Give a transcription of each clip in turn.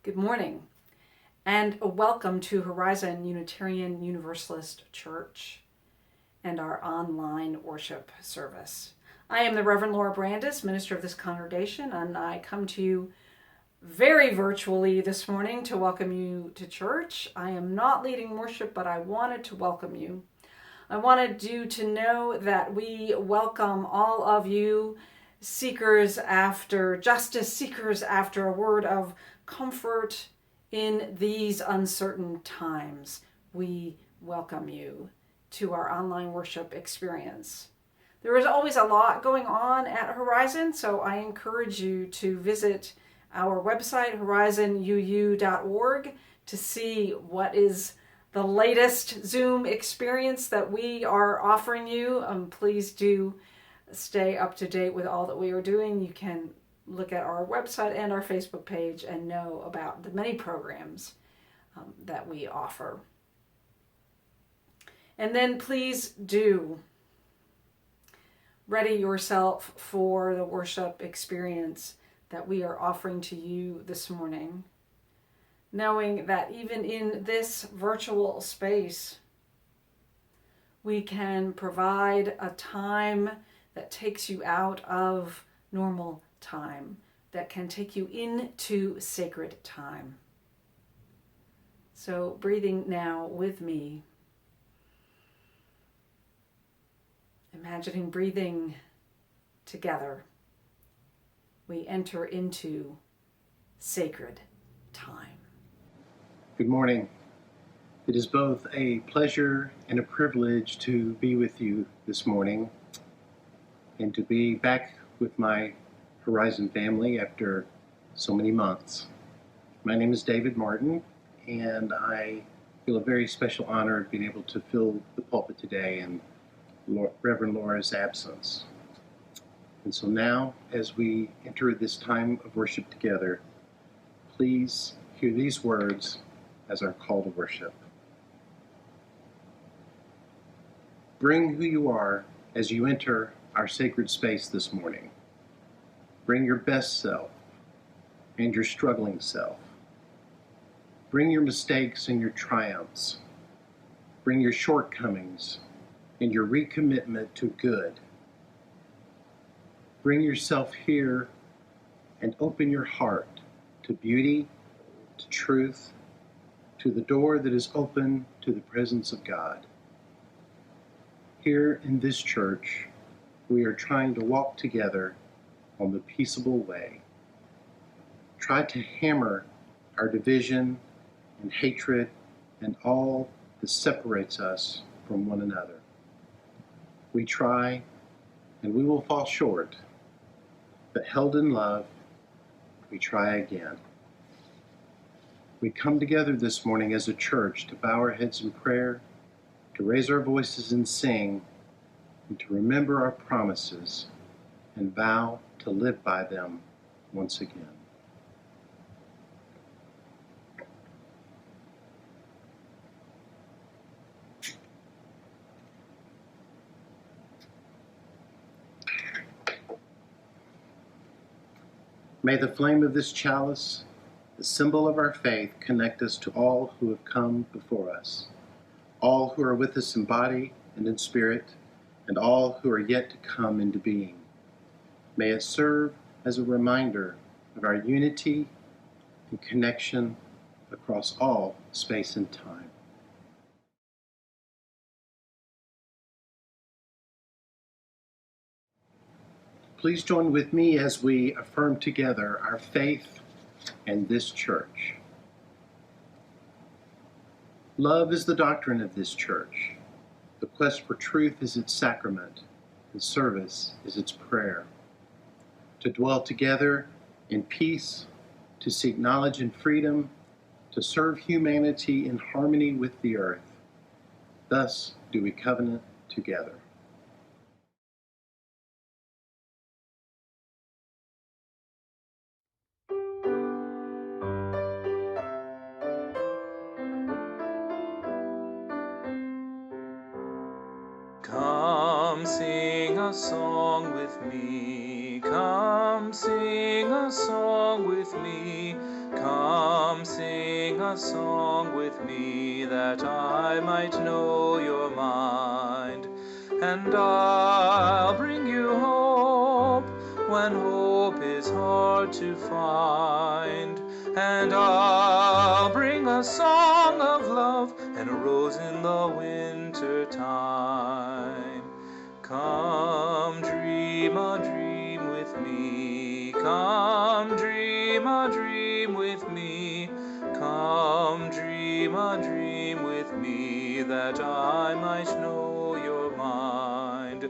Good morning, and welcome to Horizon Unitarian Universalist Church and our online worship service. I am the Reverend Laura Brandis, minister of this congregation, and I come to you very virtually this morning to welcome you to church. I am not leading worship, but I wanted to welcome you. I wanted you to know that we welcome all of you seekers after justice, seekers after a word of comfort in these uncertain times. We welcome you to our online worship experience. There is always a lot going on at Horizon, so I encourage you to visit our website, horizonuu.org, to see what is the latest Zoom experience that we are offering you. Please do stay up to date with all that we are doing. You can look at our website and our Facebook page and know about the many programs that we offer. And then please do ready yourself for the worship experience that we are offering to you this morning, knowing that even in this virtual space, we can provide a time that takes you out of normal time, that can take you into sacred time. So breathing now with me, imagining breathing together, we enter into sacred time. Good morning. It is both a pleasure and a privilege to be with you this morning and to be back with my Horizon family after so many months. My name is David Martin, and I feel a very special honor of being able to fill the pulpit today in Reverend Laura's absence. And so now, as we enter this time of worship together, please hear these words as our call to worship. Bring who you are as you enter our sacred space this morning. Bring your best self and your struggling self. Bring your mistakes and your triumphs. Bring your shortcomings and your recommitment to good. Bring yourself here and open your heart to beauty, to truth, to the door that is open to the presence of God. Here in this church, we are trying to walk together on the peaceable way. Try to hammer our division and hatred and all that separates us from one another. We try, and we will fall short, but held in love, we try again. We come together this morning as a church to bow our heads in prayer, to raise our voices and sing, and to remember our promises and vow to live by them once again. May the flame of this chalice, the symbol of our faith, connect us to all who have come before us, all who are with us in body and in spirit, and all who are yet to come into being. May it serve as a reminder of our unity and connection across all space and time. Please join with me as we affirm together our faith and this church. Love is the doctrine of this church. The quest for truth is its sacrament, and service is its prayer. To dwell together in peace, to seek knowledge and freedom, to serve humanity in harmony with the earth. Thus do we covenant together. Come sing a song with me, come sing a song with me, Come sing a song with me that I might know your mind, and I'll bring you hope when hope is hard to find, and I'll bring a song of love and a rose in the winter time. Come dream a dream with me, come dream a dream with me, come dream a dream with me that I might know your mind,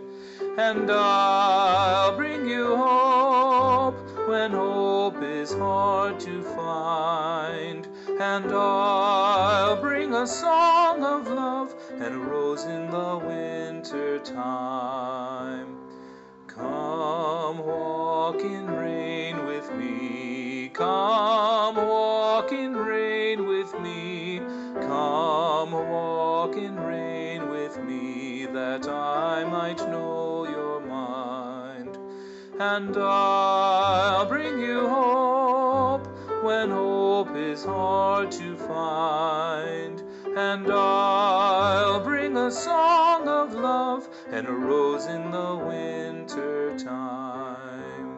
and I'll bring you hope when hope is hard to find, and I'll bring a song of love and a rose in the winter time. Come walk in rain with me, come walk in rain with me, come walk in rain with me that I might know your mind, and I'll bring you hope when hope is hard to find, and I'll bring a song of love and a rose in the winter time.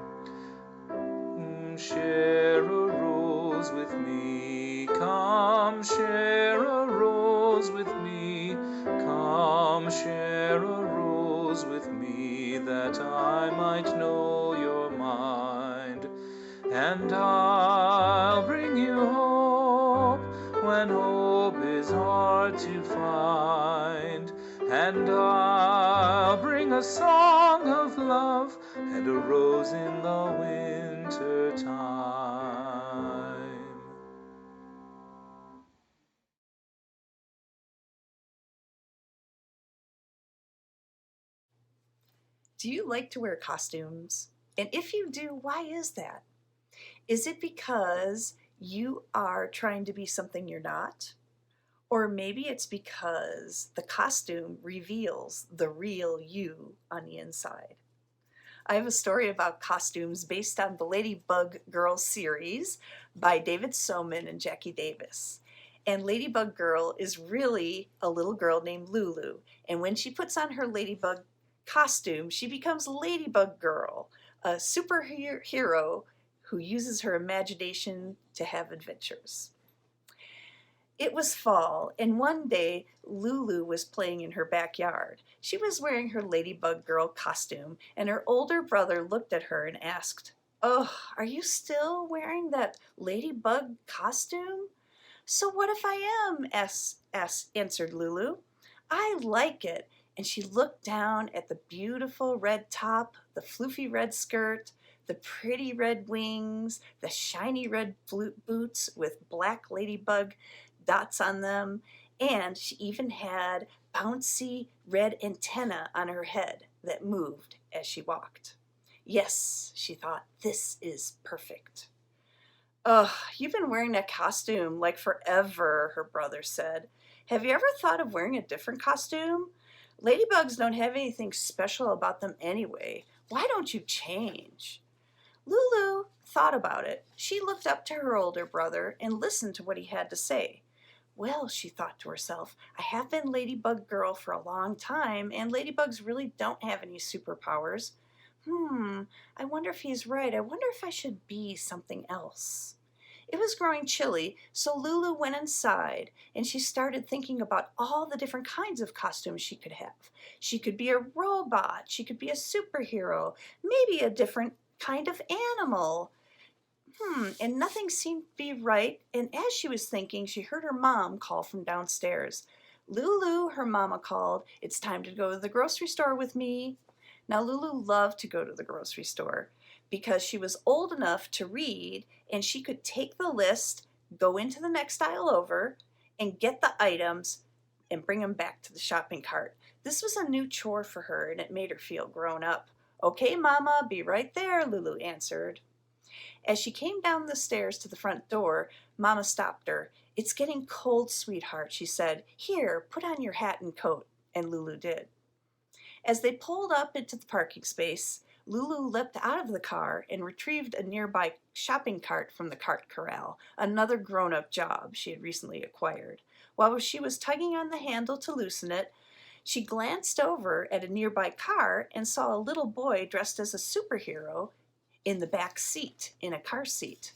Share a rose with me, come share a rose with me, come share a rose with me that I might know your mind, and I'll bring you hope when hope is hard to find, and I'll bring a song of love and a rose in the winter time. Do you like to wear costumes? And if you do, why is that? Is it because you are trying to be something you're not? Or maybe it's because the costume reveals the real you on the inside. I have a story about costumes based on the Ladybug Girl series by David Soman and Jackie Davis. And Ladybug Girl is really a little girl named Lulu. And when she puts on her ladybug costume, she becomes Ladybug Girl, a superhero who uses her imagination to have adventures. It was fall, and one day Lulu was playing in her backyard. She was wearing her Ladybug Girl costume, and her older brother looked at her and asked, "Oh, are you still wearing that ladybug costume?" "So what if I am?" answered Lulu. "I like it." And she looked down at the beautiful red top, the floofy red skirt, the pretty red wings, the shiny red boots with black ladybug dots on them, and she even had bouncy red antenna on her head that moved as she walked. Yes, she thought, this is perfect. "Ugh, you've been wearing that costume like forever," her brother said. "Have you ever thought of wearing a different costume? Ladybugs don't have anything special about them anyway. Why don't you change?" Lulu thought about it. She looked up to her older brother and listened to what he had to say. "Well," she thought to herself, "I have been Ladybug Girl for a long time, and ladybugs really don't have any superpowers. I wonder if he's right. I wonder if I should be something else." It was growing chilly, so Lulu went inside, and she started thinking about all the different kinds of costumes she could have. She could be a robot, she could be a superhero, maybe a different kind of animal. And nothing seemed to be right, and as she was thinking, she heard her mom call from downstairs. "Lulu," her mama called, "it's time to go to the grocery store with me." Now, Lulu loved to go to the grocery store because she was old enough to read, and she could take the list, go into the next aisle over, and get the items and bring them back to the shopping cart. This was a new chore for her, and it made her feel grown up. "Okay, Mama, be right there," Lulu answered. As she came down the stairs to the front door, Mama stopped her. "It's getting cold, sweetheart," she said. "Here, put on your hat and coat." And Lulu did. As they pulled up into the parking space, Lulu leapt out of the car and retrieved a nearby shopping cart from the cart corral, another grown-up job she had recently acquired. While she was tugging on the handle to loosen it, she glanced over at a nearby car and saw a little boy dressed as a superhero in the back seat, in a car seat.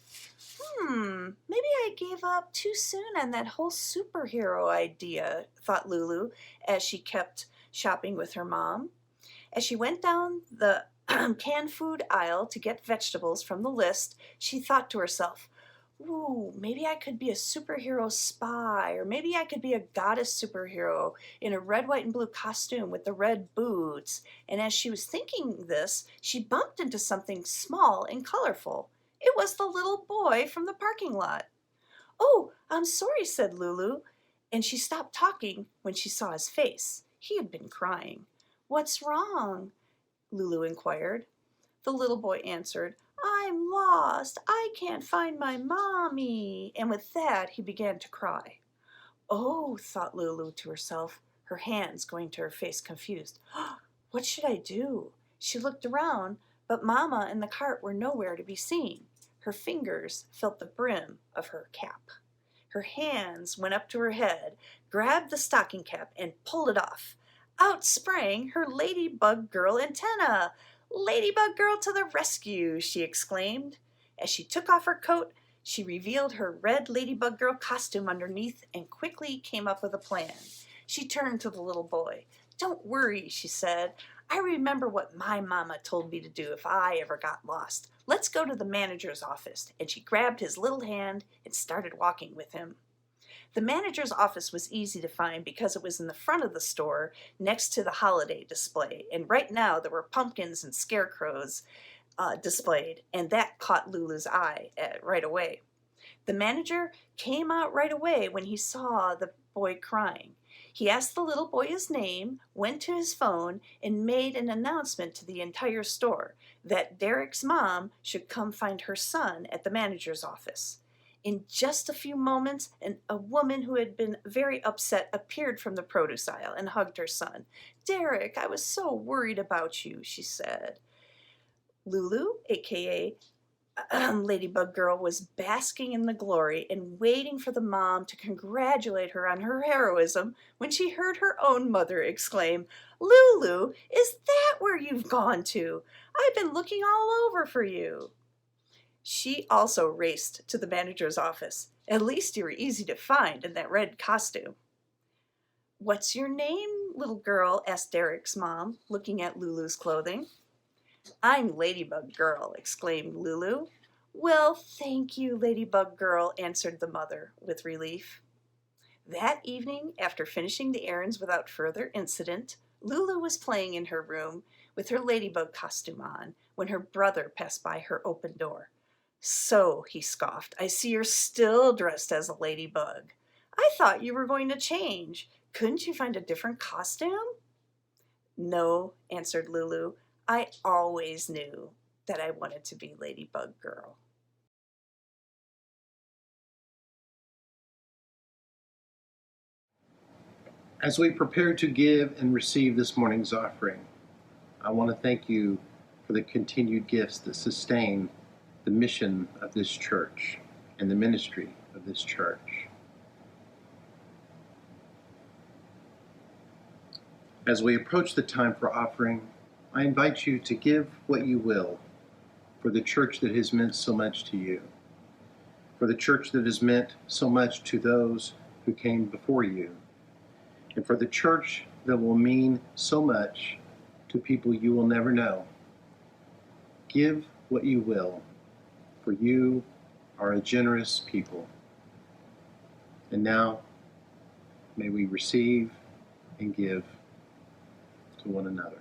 Maybe I gave up too soon on that whole superhero idea, thought Lulu as she kept shopping with her mom. As she went down the canned food aisle to get vegetables from the list, she thought to herself, ooh, maybe I could be a superhero spy, or maybe I could be a goddess superhero in a red, white, and blue costume with the red boots. And as she was thinking this, she bumped into something small and colorful. It was the little boy from the parking lot. Oh, I'm sorry, said Lulu, and she stopped talking when she saw his face. He had been crying. What's wrong? Lulu inquired. The little boy answered, I'm lost. I can't find my mommy. And with that, he began to cry. Oh, thought Lulu to herself, her hands going to her face confused. What should I do? She looked around, but Mama and the cart were nowhere to be seen. Her fingers felt the brim of her cap. Her hands went up to her head, grabbed the stocking cap, and pulled it off. Out sprang her ladybug girl antenna. Ladybug girl to the rescue, she exclaimed. As she took off her coat, she revealed her red ladybug girl costume underneath and quickly came up with a plan. She turned to the little boy. Don't worry, she said. I remember what my mama told me to do if I ever got lost. Let's go to the manager's office. And she grabbed his little hand and started walking with him. The manager's office was easy to find because it was in the front of the store next to the holiday display. And right now there were pumpkins and scarecrows displayed, and that caught Lulu's eye right away. The manager came out right away when he saw the boy crying. He asked the little boy his name, went to his phone, and made an announcement to the entire store that Derek's mom should come find her son at the manager's office. In just a few moments, a woman who had been very upset appeared from the produce aisle and hugged her son. Derek, I was so worried about you, she said. Lulu, aka Ladybug Girl, was basking in the glory and waiting for the mom to congratulate her on her heroism when she heard her own mother exclaim, Lulu, is that where you've gone to? I've been looking all over for you. She also raced to the manager's office. At least you were easy to find in that red costume. What's your name, little girl? Asked Derek's mom, looking at Lulu's clothing. I'm Ladybug Girl, exclaimed Lulu. Well, thank you, Ladybug Girl, answered the mother with relief. That evening, after finishing the errands without further incident, Lulu was playing in her room with her ladybug costume on when her brother passed by her open door. So, he scoffed, I see you're still dressed as a ladybug. I thought you were going to change. Couldn't you find a different costume? No, answered Lulu. I always knew that I wanted to be Ladybug Girl. As we prepare to give and receive this morning's offering, I want to thank you for the continued gifts that sustain the mission of this church and the ministry of this church. As we approach the time for offering, I invite you to give what you will for the church that has meant so much to you, for the church that has meant so much to those who came before you, and for the church that will mean so much to people you will never know. Give what you will, for you are a generous people. And now, may we receive and give to one another.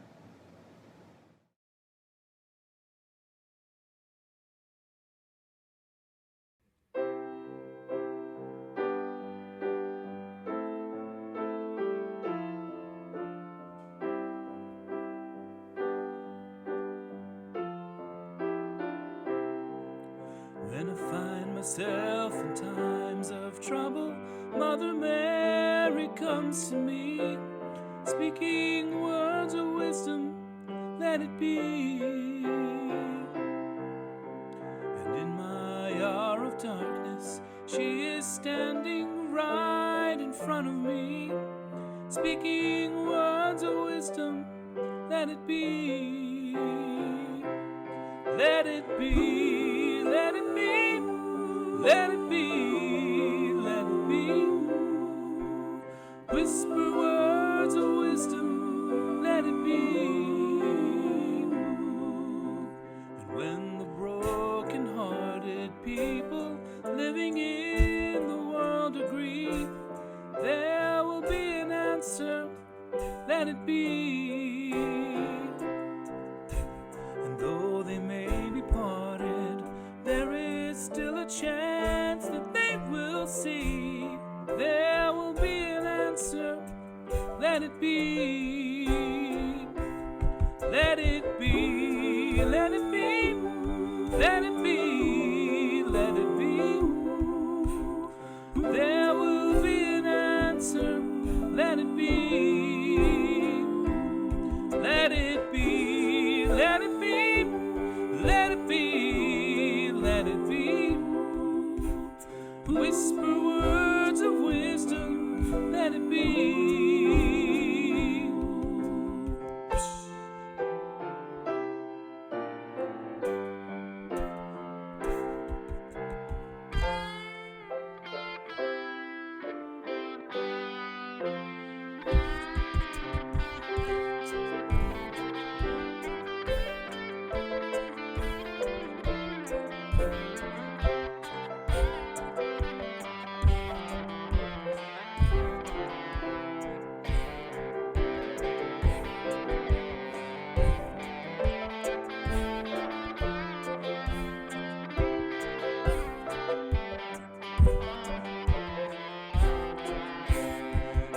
When I find myself in times of trouble, Mother Mary comes to me, speaking words of wisdom, let it be. of darkness, she is standing right in front of me, speaking words of wisdom. Let it be, let it be, let it be, let it be, let it be. Whisper words of wisdom, let it be. And when the broken-hearted people living in the world agree, there will be an answer, let it be. And though they may be parted, there is still a chance that they will see. There will be an answer, let it be. Let it be, let it be, let it be, let it be. There will be an answer, let it be. Let it be, let it be, let it be, let it be. Whisper words of wisdom, let it be.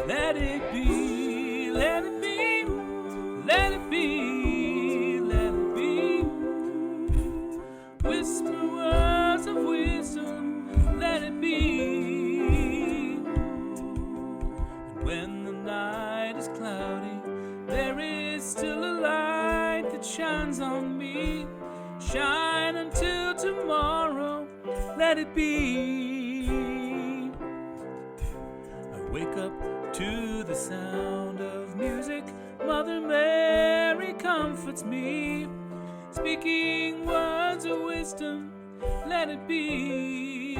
Let it be, let it be, let it be, let it be. Whisper words of wisdom, let it be. And when the night is cloudy, there is still a light that shines on me. Shine until tomorrow, let it be. I wake up to the sound of music, Mother Mary comforts me, speaking words of wisdom, let it be.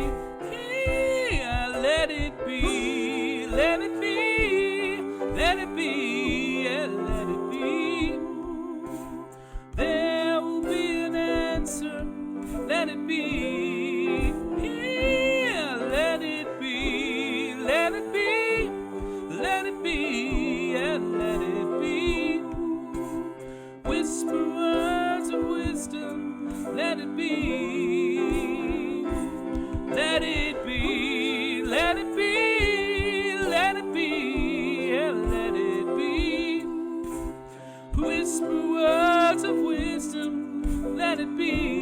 Yeah, let it be, let it be, let it be, yeah, let it be. There will be an answer, let it be. Yeah, let it be, let it be, let it be, yeah, let it be. Whisper words of wisdom, let it be. Let it be, let it be, let it be, yeah, let it be. Whisper words of wisdom, let it be.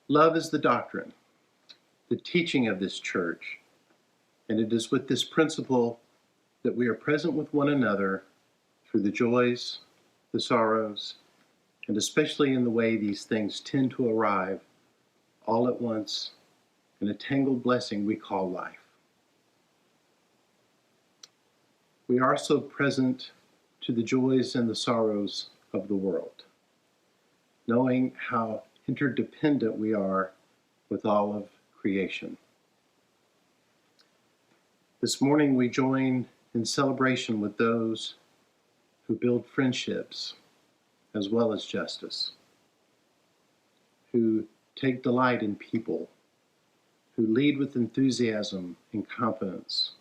Love is the doctrine, the teaching of this church, and it is with this principle that we are present with one another through the joys, the sorrows, and especially in the way these things tend to arrive all at once in a tangled blessing we call life. We are so present to the joys and the sorrows of the world, knowing how interdependent we are with all of creation. This morning we join in celebration with those who build friendships as well as justice, who take delight in people, who lead with enthusiasm and confidence,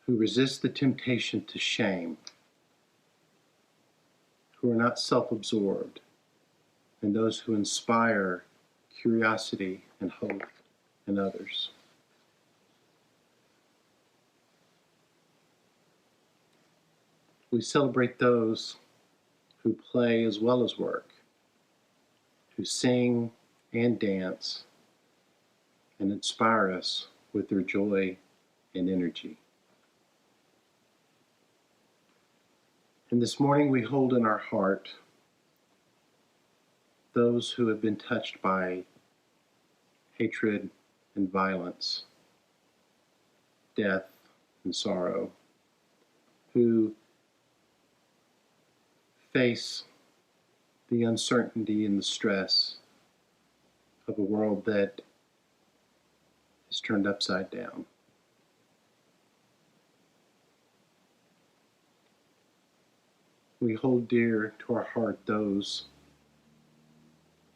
who resist the temptation to shame, who are not self-absorbed, and those who inspire curiosity and hope in others. We celebrate those who play as well as work, who sing and dance and inspire us with their joy and energy. And this morning we hold in our heart those who have been touched by hatred and violence, death and sorrow, who face the uncertainty and the stress of a world that is turned upside down. We hold dear to our heart those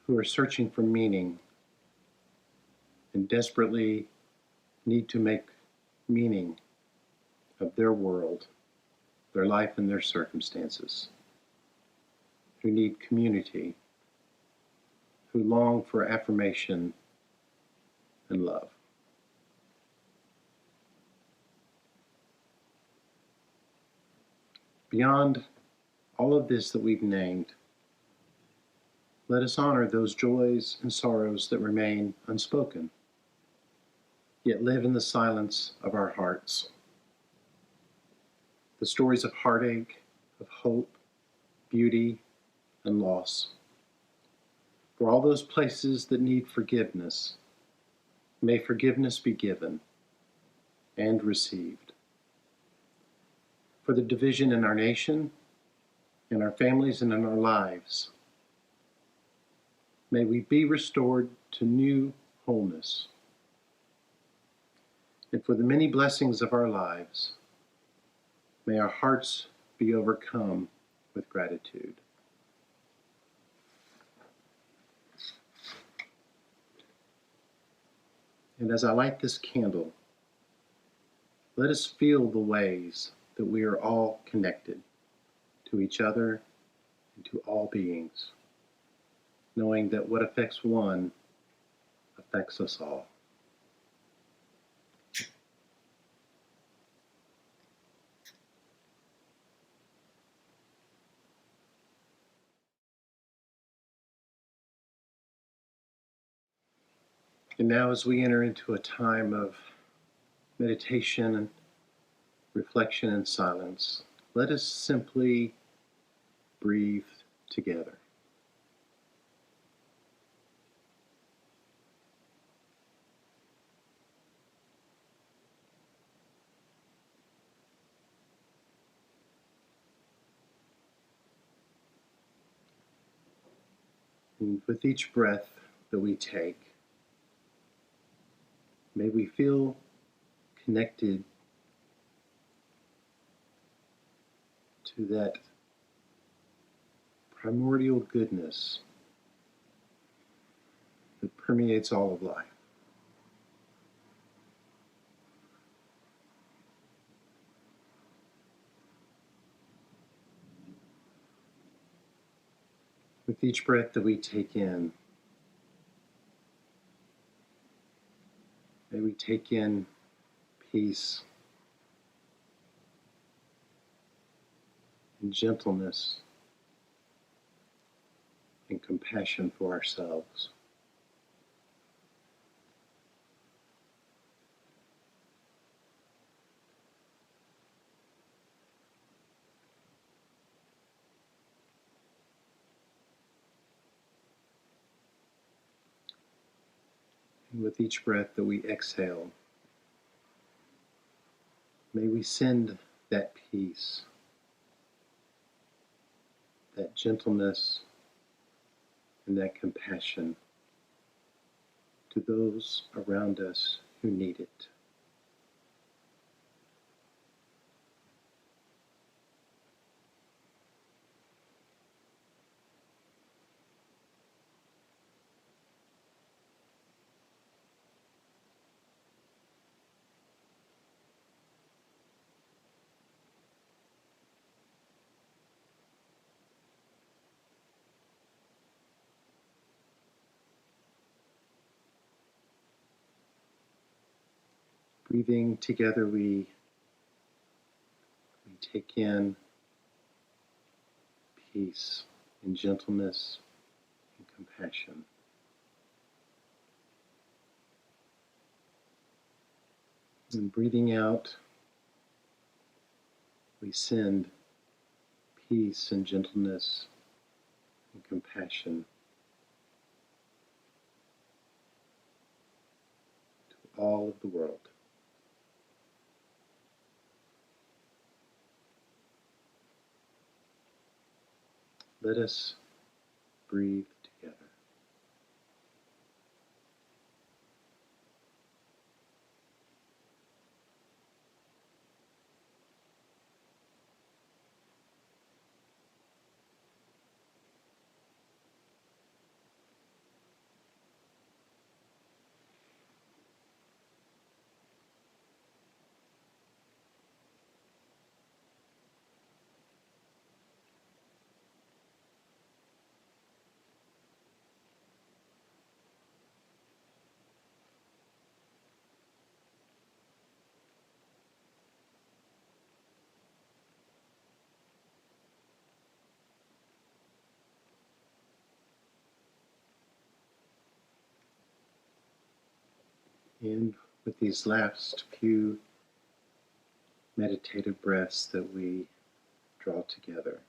who are searching for meaning and desperately need to make meaning of their world, their life and their circumstances, who need community, who long for affirmation and love. Beyond all of this that we've named, let us honor those joys and sorrows that remain unspoken, yet live in the silence of our hearts. The stories of heartache, of hope, beauty, and loss. For all those places that need forgiveness, may forgiveness be given and received. For the division in our nation, in our families, and in our lives, may we be restored to new wholeness. And for the many blessings of our lives, may our hearts be overcome with gratitude. And as I light this candle, let us feel the ways that we are all connected to each other and to all beings, knowing that what affects one affects us all. And now, as we enter into a time of meditation and reflection and silence, let us simply breathe together. And with each breath that we take, may we feel connected to that primordial goodness that permeates all of life. With each breath that we take in, may we take in peace and gentleness and compassion for ourselves. And with each breath that we exhale, may we send that peace, that gentleness, and that compassion to those around us who need it. Breathing together, we take in peace and gentleness and compassion. And breathing out, we send peace and gentleness and compassion to all of the world. Let us breathe together. And with these last few meditative breaths that we draw together,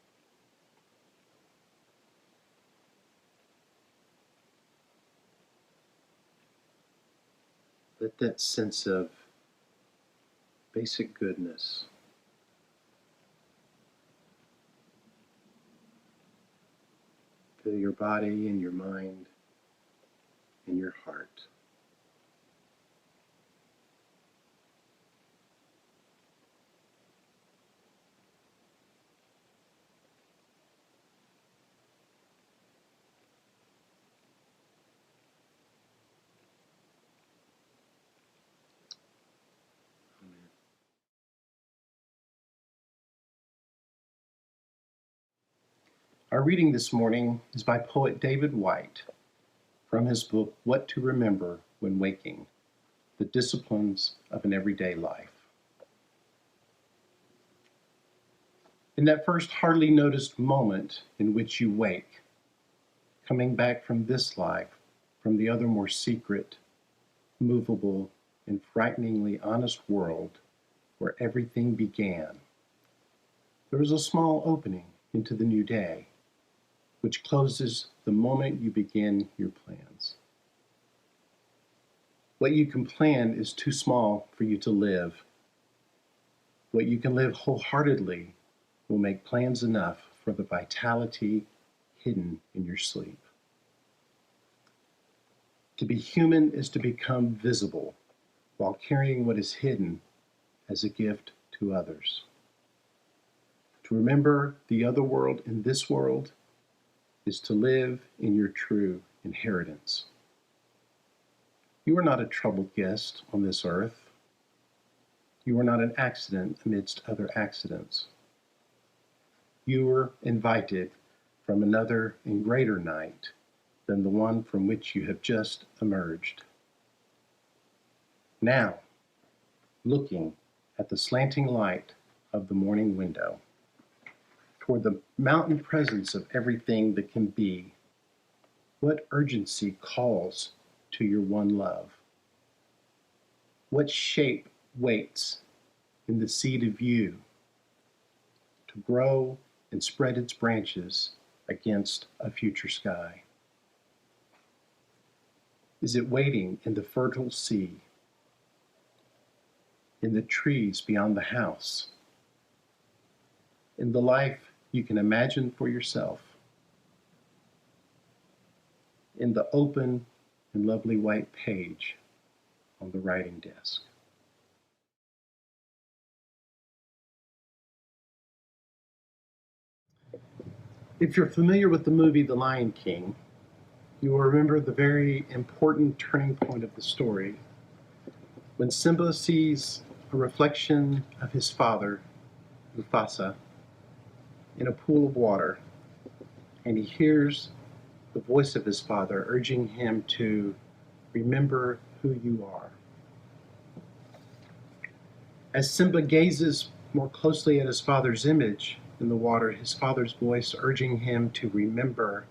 let that sense of basic goodness fill your body and your mind and your heart. Amen. Our reading this morning is by poet David White from his book, What to Remember When Waking: The Disciplines of an Everyday Life. In that first hardly noticed moment in which you wake, coming back from this life, from the other more secret, movable, and frighteningly honest world where everything began, there is a small opening into the new day, which closes the moment you begin your plans. What you can plan is too small for you to live. What you can live wholeheartedly will make plans enough for the vitality hidden in your sleep. To be human is to become visible while carrying what is hidden as a gift to others. To remember the other world in this world is to live in your true inheritance. You are not a troubled guest on this earth. You are not an accident amidst other accidents. You were invited from another and greater night than the one from which you have just emerged. Now, looking at the slanting light of the morning window, toward the mountain presence of everything that can be, what urgency calls to your one love? What shape waits in the seed of you to grow and spread its branches against a future sky? Is it waiting in the fertile sea, in the trees beyond the house, in the life you can imagine for yourself, in the open and lovely white page on the writing desk? If you're familiar with the movie The Lion King, you will remember the very important turning point of the story when Simba sees a reflection of his father, Mufasa, in a pool of water, and he hears the voice of his father urging him to remember who you are. As Simba gazes more closely at his father's image in the water, his father's voice urging him to remember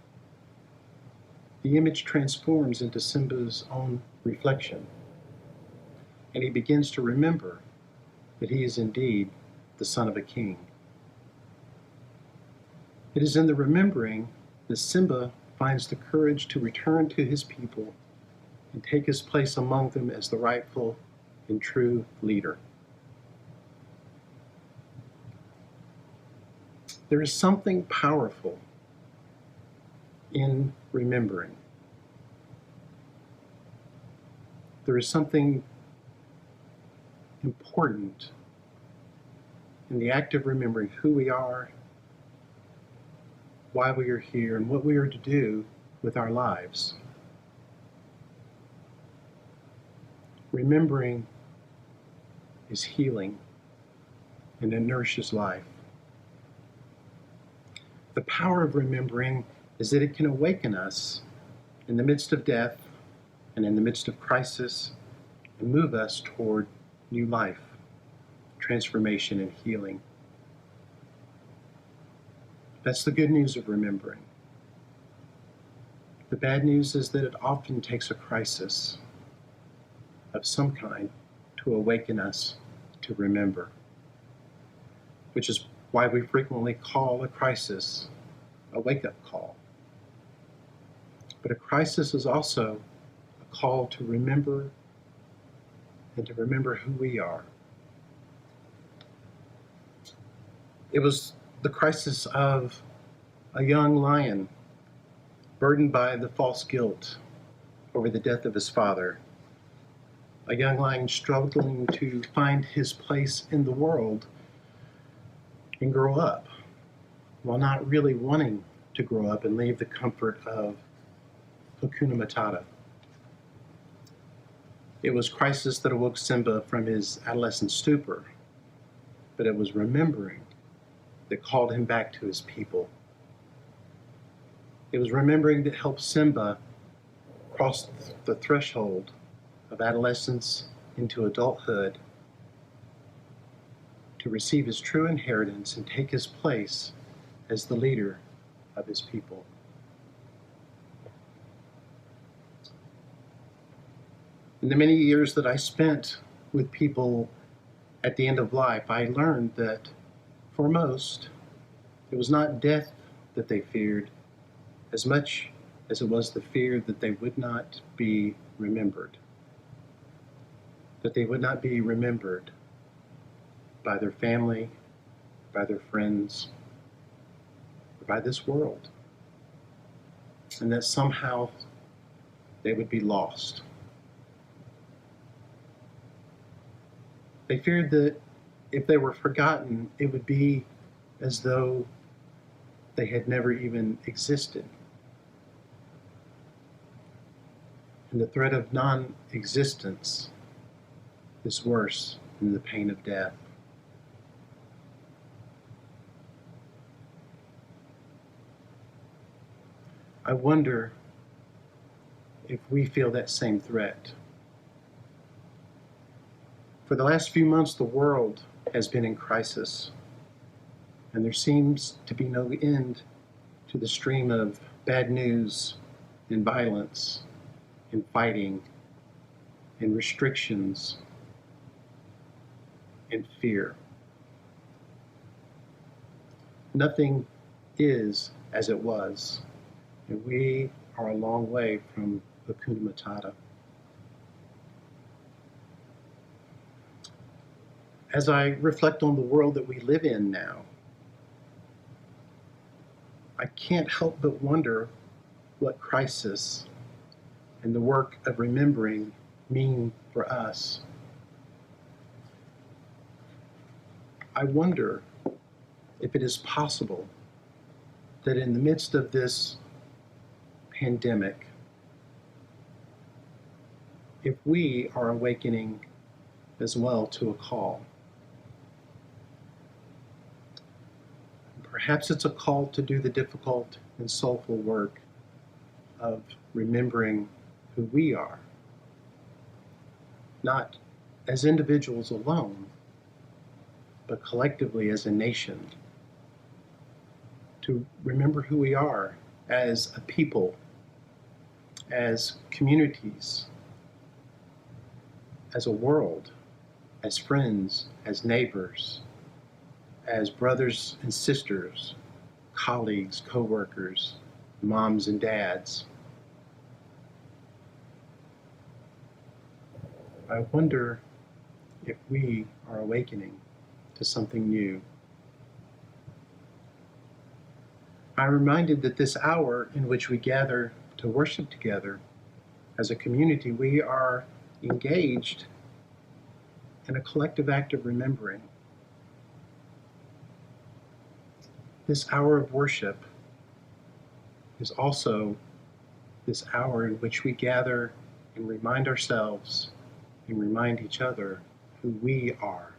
the image transforms into Simba's own reflection, and he begins to remember that he is indeed the son of a king. It is in the remembering that Simba finds the courage to return to his people and take his place among them as the rightful and true leader. There is something powerful in remembering. There is something important in the act of remembering who we are, why we are here, and what we are to do with our lives. Remembering is healing, and it nourishes life. The power of remembering is that it can awaken us in the midst of death and in the midst of crisis and move us toward new life, transformation, and healing. That's the good news of remembering. The bad news is that it often takes a crisis of some kind to awaken us to remember, which is why we frequently call a crisis a wake-up call. But a crisis is also a call to remember and to remember who we are. It was the crisis of a young lion burdened by the false guilt over the death of his father. A young lion struggling to find his place in the world and grow up, while not really wanting to grow up and leave the comfort of Hakuna Matata. It was crisis that awoke Simba from his adolescent stupor, but it was remembering that called him back to his people. It was remembering that helped Simba cross the threshold of adolescence into adulthood to receive his true inheritance and take his place as the leader of his people. In the many years that I spent with people at the end of life, I learned that for most, it was not death that they feared as much as it was the fear that they would not be remembered. That they would not be remembered by their family, by their friends, or by this world. And that somehow they would be lost. They feared that if they were forgotten, it would be as though they had never even existed. And the threat of non-existence is worse than the pain of death. I wonder if we feel that same threat. For the last few months, the world has been in crisis, and there seems to be no end to the stream of bad news and violence and fighting and restrictions and fear. Nothing is as it was, and we are a long way from Hakuna Matata. As I reflect on the world that we live in now, I can't help but wonder what crisis and the work of remembering mean for us. I wonder if it is possible that in the midst of this pandemic, if we are awakening as well to a call. Perhaps it's a call to do the difficult and soulful work of remembering who we are, not as individuals alone, but collectively as a nation, to remember who we are as a people as communities, as a world, as friends, as neighbors, as brothers and sisters, colleagues, co-workers, moms and dads. I wonder if we are awakening to something new. I'm reminded that this hour in which we gather to worship together as a community, we are engaged in a collective act of remembering. This hour of worship is also this hour in which we gather and remind ourselves and remind each other who we are.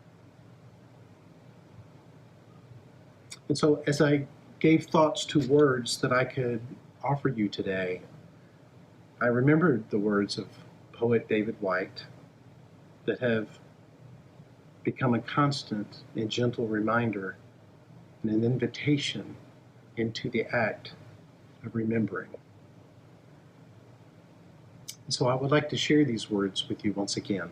And so as I gave thoughts to words that I could offer you today, I remembered the words of poet David White that have become a constant and gentle reminder and an invitation into the act of remembering. And so I would like to share these words with you once again.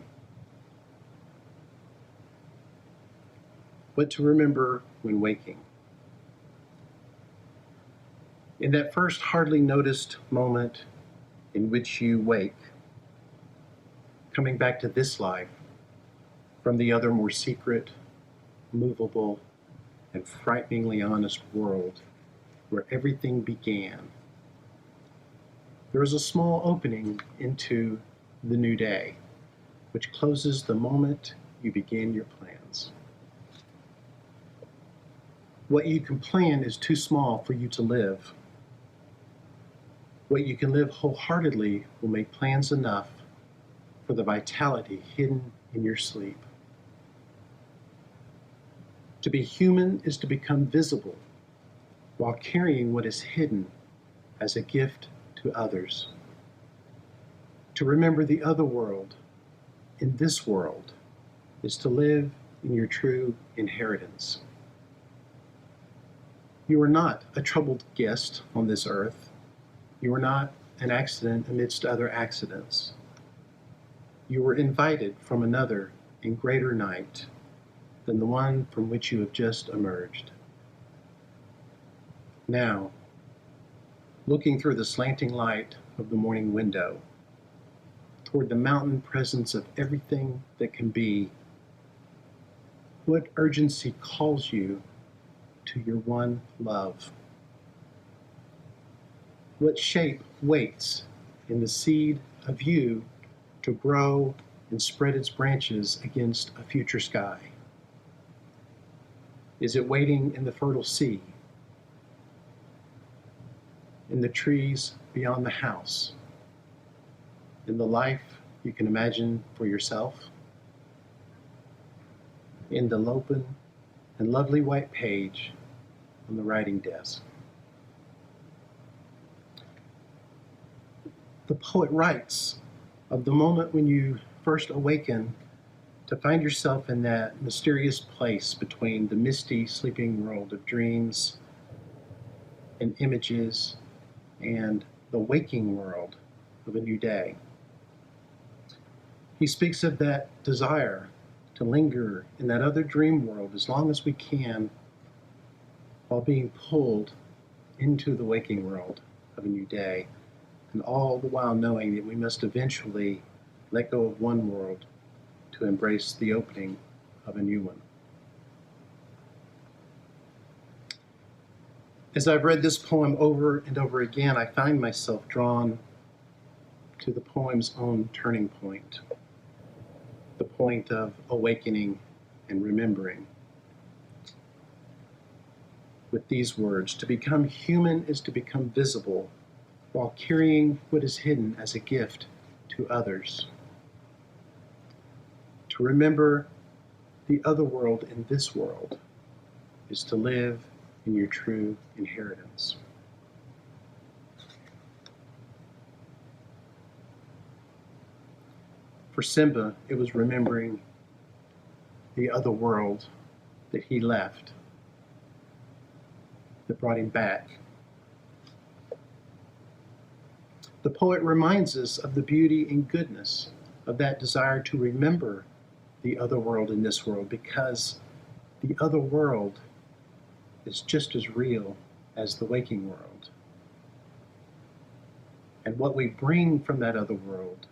What to remember when waking. In that first hardly noticed moment in which you wake, coming back to this life from the other more secret, movable, and frighteningly honest world where everything began, there is a small opening into the new day, which closes the moment you begin your plans. What you can plan is too small for you to live. What you can live wholeheartedly will make plans enough for the vitality hidden in your sleep. To be human is to become visible while carrying what is hidden as a gift to others. To remember the other world in this world is to live in your true inheritance. You are not a troubled guest on this earth. You are not an accident amidst other accidents. You were invited from another and greater night than the one from which you have just emerged. Now, looking through the slanting light of the morning window, toward the mountain presence of everything that can be, what urgency calls you to your one love? What shape waits in the seed of you to grow and spread its branches against a future sky? Is it waiting in the fertile sea, in the trees beyond the house, in the life you can imagine for yourself, in the open and lovely white page on the writing desk? The poet writes of the moment when you first awaken to find yourself in that mysterious place between the misty, sleeping world of dreams and images and the waking world of a new day. He speaks of that desire to linger in that other dream world as long as we can while being pulled into the waking world of a new day, and all the while knowing that we must eventually let go of one world to embrace the opening of a new one. As I've read this poem over and over again, I find myself drawn to the poem's own turning point, the point of awakening and remembering. With these words, to become human is to become visible while carrying what is hidden as a gift to others. To remember the other world in this world is to live in your true inheritance. For Simba, it was remembering the other world that he left that brought him back. The poet reminds us of the beauty and goodness of that desire to remember the other world in this world, because the other world is just as real as the waking world. And what we bring from that other world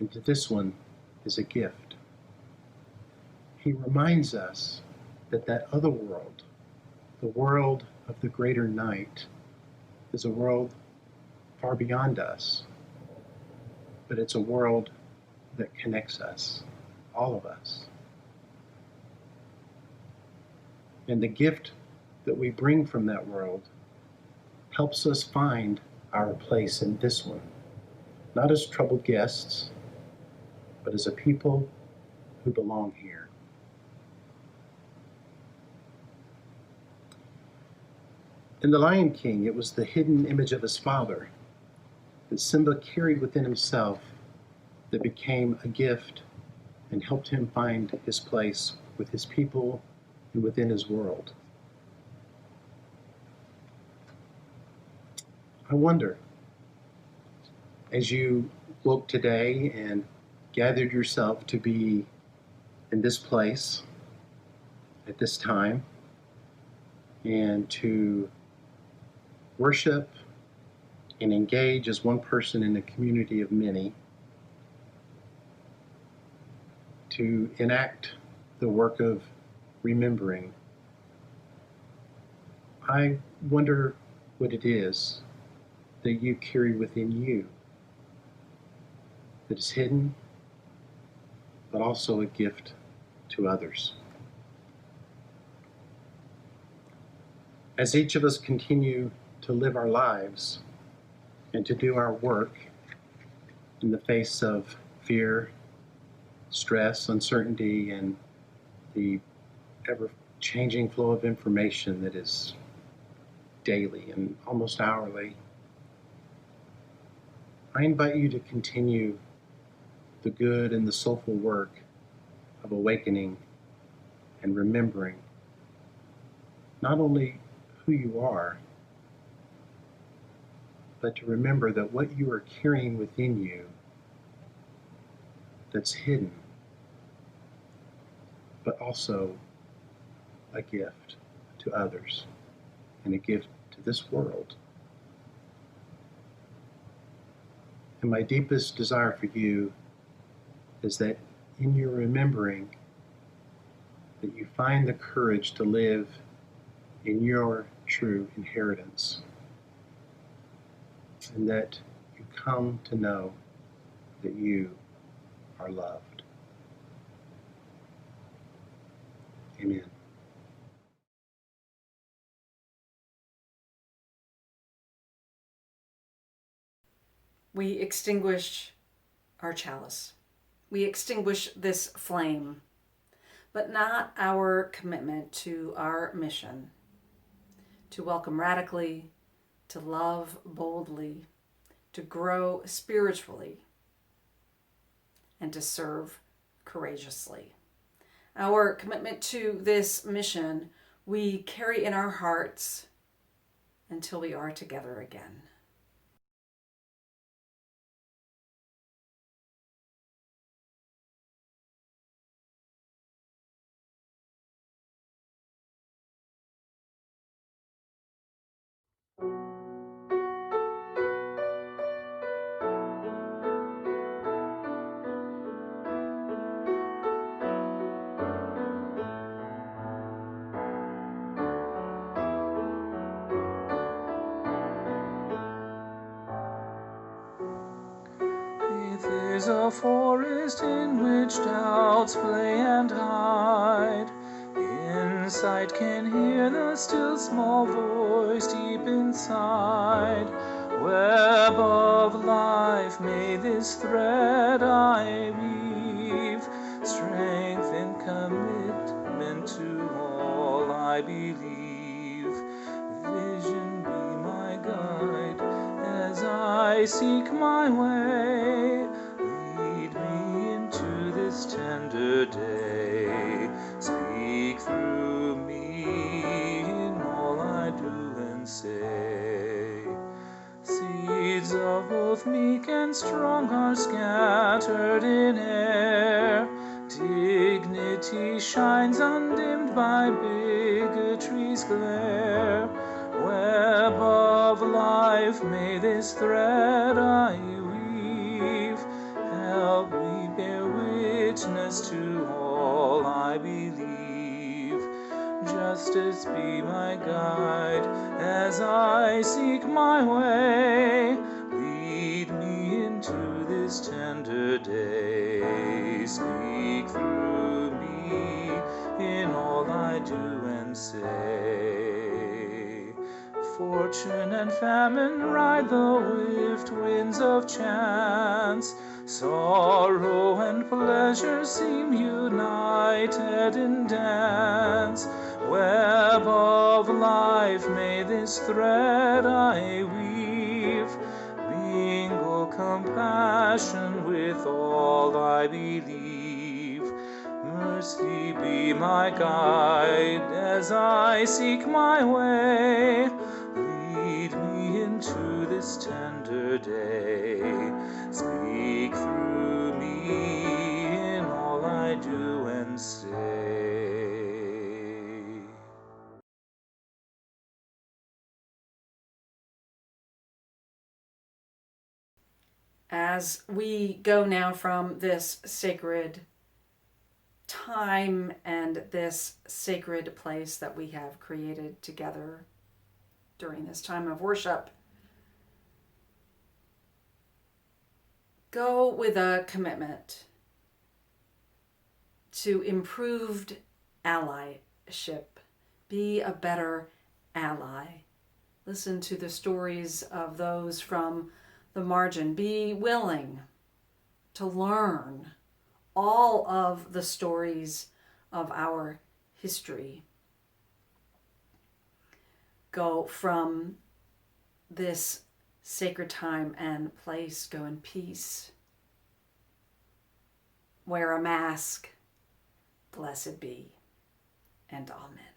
into this one is a gift. He reminds us that that other world, the world of the greater night, is a world far beyond us, but it's a world that connects us, all of us. And the gift that we bring from that world helps us find our place in this one, not as troubled guests, but as a people who belong here. In The Lion King, it was the hidden image of his father that Simba carried within himself that became a gift and helped him find his place with his people and within his world. I wonder, as you woke today and gathered yourself to be in this place at this time and to worship and engage as one person in a community of many, to enact the work of remembering, I wonder what it is that you carry within you that is hidden, but also a gift to others. As each of us continue to live our lives and to do our work in the face of fear, stress, uncertainty, and the ever-changing flow of information that is daily and almost hourly, I invite you to continue the good and the soulful work of awakening and remembering not only who you are, but to remember that what you are carrying within you that's hidden, but also a gift to others and a gift to this world. And my deepest desire for you is that in your remembering, that you find the courage to live in your true inheritance, and that you come to know that you are loved. Amen. We extinguish our chalice. We extinguish this flame, but not our commitment to our mission, to welcome radically, to love boldly, to grow spiritually, and to serve courageously. Our commitment to this mission we carry in our hearts until we are together again. Is a forest in which doubts play and hide. Insight can hear the still small voice deep inside. Web of life, may this thread I weave, strength and commitment to all I believe. Vision be my guide as I seek my way. Tender day, speak through me in all I do and say. Seeds Deeds of both meek and strong are scattered in air. Dignity shines undimmed by bigotry's glare. Web of life, may this thread I weave. Help me bear witness to all I believe. Justice be my guide as I seek my way. Lead me into this tender day. Speak through me in all I do and say. Fortune and famine ride the swift winds of chance. Sorrow and pleasure seem united in dance. Web of life, may this thread I weave. Mingle compassion with all I believe. Mercy be my guide as I seek my way. Lead me into this tender day. Speak through me in all I do and say. As we go now from this sacred time and this sacred place that we have created together during this time of worship, go with a commitment to improved allyship. Be a better ally. Listen to the stories of those from the margin. Be willing to learn all of the stories of our history. Go from this sacred time and place, go in peace. Wear a mask. Blessed be, and amen.